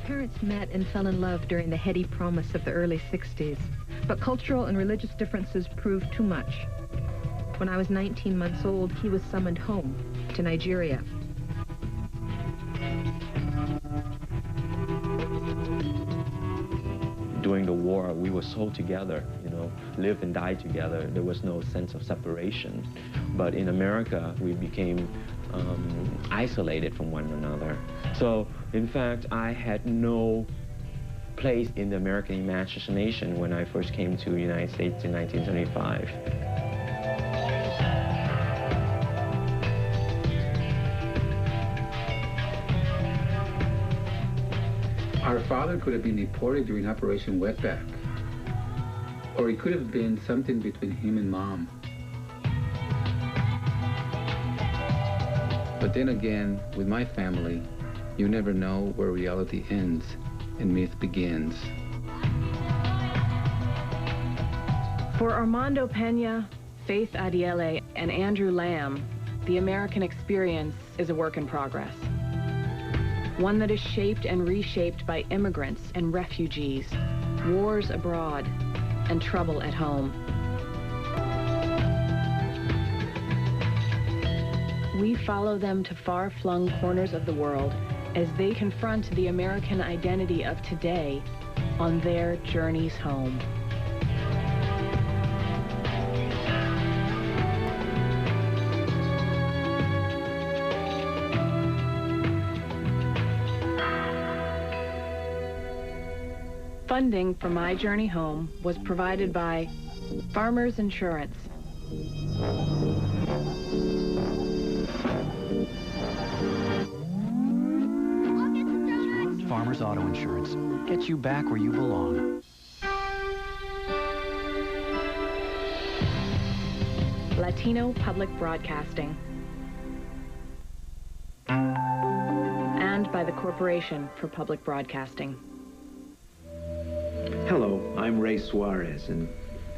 parents met and fell in love during the heady promise of the early 60s, but cultural and religious differences proved too much. When I was 19 months old, he was summoned home to Nigeria. During the war, we were so together, you know, lived and died together. There was no sense of separation. But in America, we became isolated from one another. So, in fact, I had no place in the American imagination when I first came to the United States in 1975. Our father could have been deported during Operation Wetback. Or it could have been something between him and Mom. But then again, with my family, you never know where reality ends and myth begins. For Armando Pena, Faith Adiele, and Andrew Lamb, the American experience is a work in progress. One that is shaped and reshaped by immigrants and refugees, wars abroad, and trouble at home. We follow them to far-flung corners of the world as they confront the American identity of today on their journeys home. Funding for my journey home was provided by Farmers Insurance. Farmers Auto Insurance gets you back where you belong. Latino Public Broadcasting. And by the Corporation for Public Broadcasting. Hello, I'm Ray Suarez, and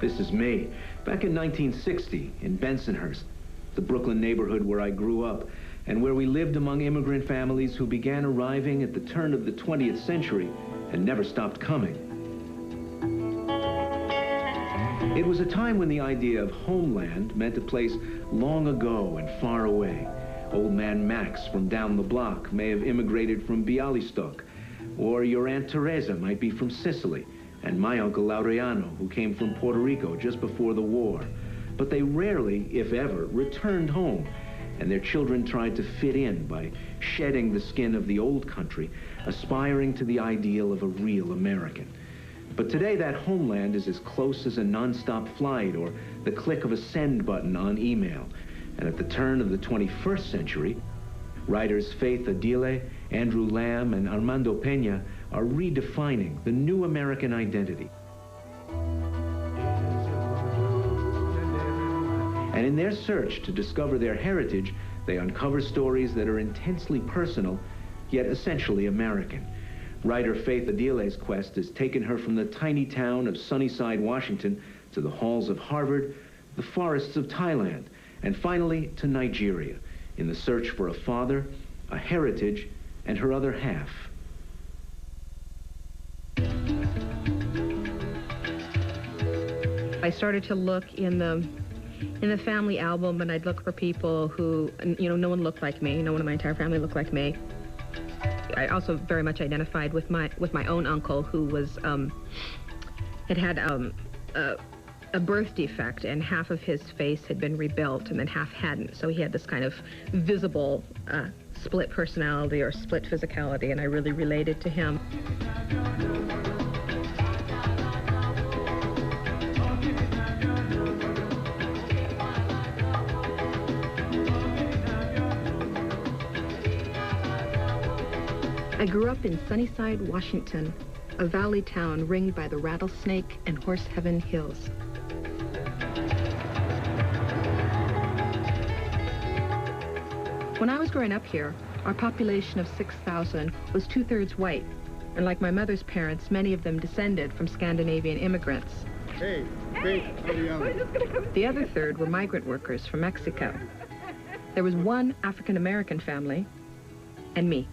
this is me. Back in 1960 in Bensonhurst, the Brooklyn neighborhood where I grew up, and where we lived among immigrant families who began arriving at the turn of the 20th century and never stopped coming. It was a time when the idea of homeland meant a place long ago and far away. Old man Max from down the block may have immigrated from Bialystok, or your Aunt Teresa might be from Sicily, and my Uncle Laureano, who came from Puerto Rico just before the war. But they rarely, if ever, returned home, and their children tried to fit in by shedding the skin of the old country, aspiring to the ideal of a real American. But today, that homeland is as close as a non-stop flight or the click of a send button on email. And at the turn of the 21st century, writers Faith Adiele, Andrew Lamb, and Armando Pena are redefining the new American identity. And in their search to discover their heritage, they uncover stories that are intensely personal, yet essentially American. Writer Faith Adiele's quest has taken her from the tiny town of Sunnyside, Washington, to the halls of Harvard, the forests of Thailand, and finally to Nigeria, in the search for a father, a heritage, and her other half. I started to look in the family album, and I'd look for people who, you know, no one looked like me. No one in my entire family looked like me. I also very much identified with my own uncle, who was had a birth defect, and half of his face had been rebuilt and then half hadn't. So he had this kind of visible split personality or split physicality, and I really related to him. I grew up in Sunnyside, Washington, a valley town ringed by the Rattlesnake and Horse Heaven Hills. When I was growing up here, our population of 6,000 was 2/3 white, and like my mother's parents, many of them descended from Scandinavian immigrants. Hey, how are you? The other third were migrant workers from Mexico. There was one African-American family, and me.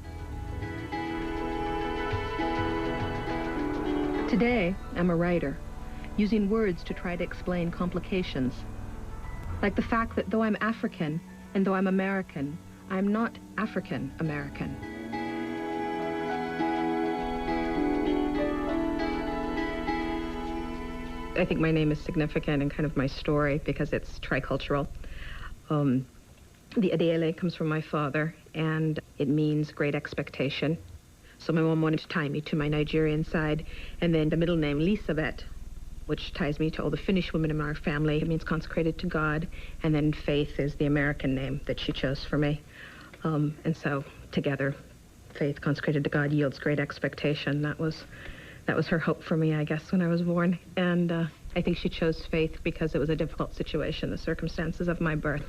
Today, I'm a writer, using words to try to explain complications. Like the fact that though I'm African and though I'm American, I'm not African American. I think my name is significant in kind of my story because it's tricultural. The Adiele comes from my father, and it means great expectation. So my mom wanted to tie me to my Nigerian side, and then the middle name, Lisabeth, which ties me to all the Finnish women in our family. It means consecrated to God, and then Faith is the American name that she chose for me. And so together, Faith, consecrated to God, yields great expectation. That was her hope for me, I guess, when I was born. And I think she chose Faith because it was a difficult situation, the circumstances of my birth.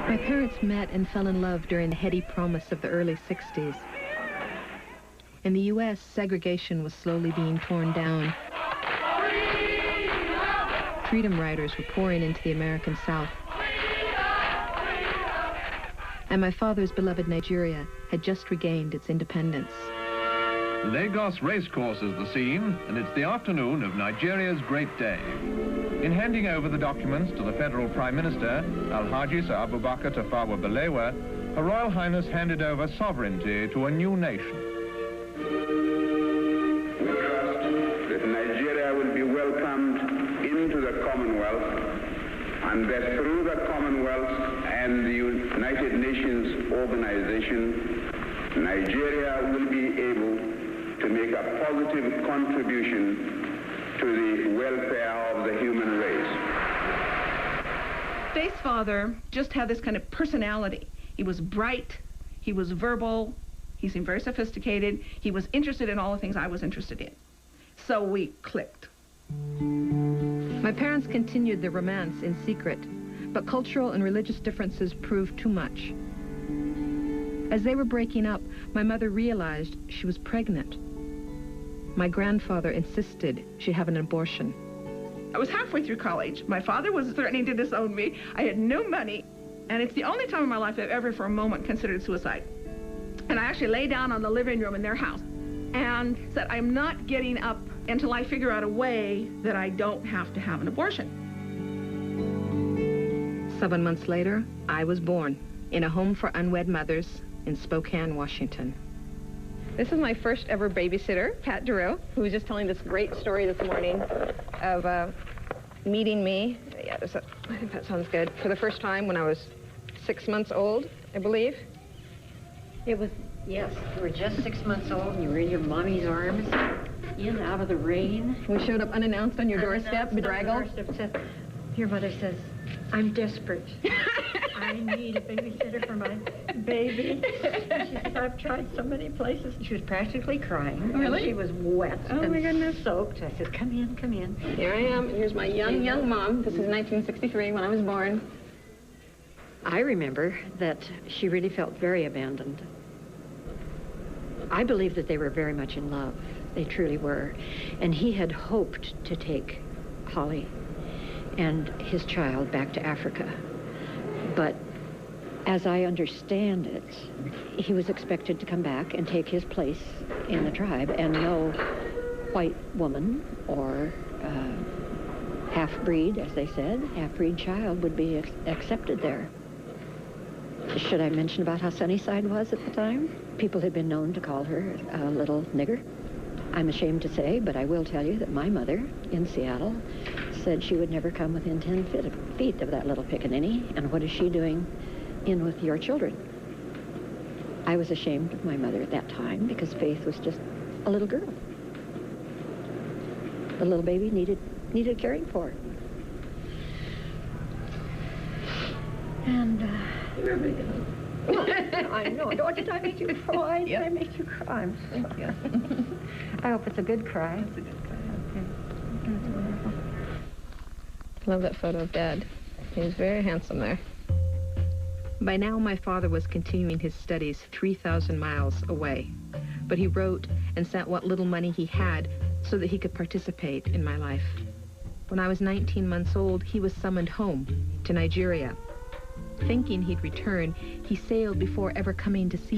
My parents met and fell in love during the heady promise of the early 60s. In the U.S., segregation was slowly being torn down. Freedom riders were pouring into the American South. And my father's beloved Nigeria had just regained its independence. Lagos Racecourse is the scene, and it's the afternoon of Nigeria's great day. In handing over the documents to the federal Prime Minister, Alhaji Sir Abubakar Tafawa Balewa, Her Royal Highness handed over sovereignty to a new nation. We trust that Nigeria will be welcomed into the Commonwealth, and that through the Commonwealth and the United Nations organization, Nigeria will be able to make a positive contribution to the welfare of the human race. Faith's father just had this kind of personality. He was bright, he was verbal, he seemed very sophisticated, he was interested in all the things I was interested in. So we clicked. My parents continued the romance in secret, but cultural and religious differences proved too much. As they were breaking up, my mother realized she was pregnant. My grandfather insisted she have an abortion. I was halfway through college. My father was threatening to disown me. I had no money. And it's the only time in my life I've ever for a moment considered suicide. And I actually lay down on the living room in their house and said, I'm not getting up until I figure out a way that I don't have to have an abortion. 7 months later, I was born in a home for unwed mothers in Spokane, Washington. This is my first ever babysitter, Pat Dureau, who was just telling this great story this morning of meeting me. Yeah, I think that sounds good. For the first time when I was 6 months old, I believe. It was, yes, you were just 6 months old and you were in your mommy's arms, in, out of the rain. We showed up unannounced on your doorstep, bedraggled. Your mother says, I'm desperate. I need a babysitter for my baby. And she says, I've tried so many places. She was practically crying. Really? She was wet and my goodness. Soaked. I said, come in, come in. Here I am. Here's my young mom. This is 1963 when I was born. I remember that she really felt very abandoned. I believe that they were very much in love. They truly were. And he had hoped to take Holly and his child back to Africa. But as I understand it, he was expected to come back and take his place in the tribe, and no white woman or half-breed, as they said, half-breed child would be accepted there. Should I mention about how Sunnyside was at the time? People had been known to call her a little nigger. I'm ashamed to say, but I will tell you that my mother in Seattle said she would never come within 10 feet of that little pickaninny, and what is she doing in with your children? I was ashamed of my mother at that time because Faith was just a little girl. The little baby needed caring for. And I know. Don't did I make you cry? Did I make you cry? Thank you. I hope it's a good cry. It's a good cry. Okay. That's wonderful. Love that photo of Dad. He was very handsome there. By now, my father was continuing his studies 3,000 miles away. But he wrote and sent what little money he had so that he could participate in my life. When I was 19 months old, he was summoned home to Nigeria. Thinking he'd return, he sailed before ever coming to see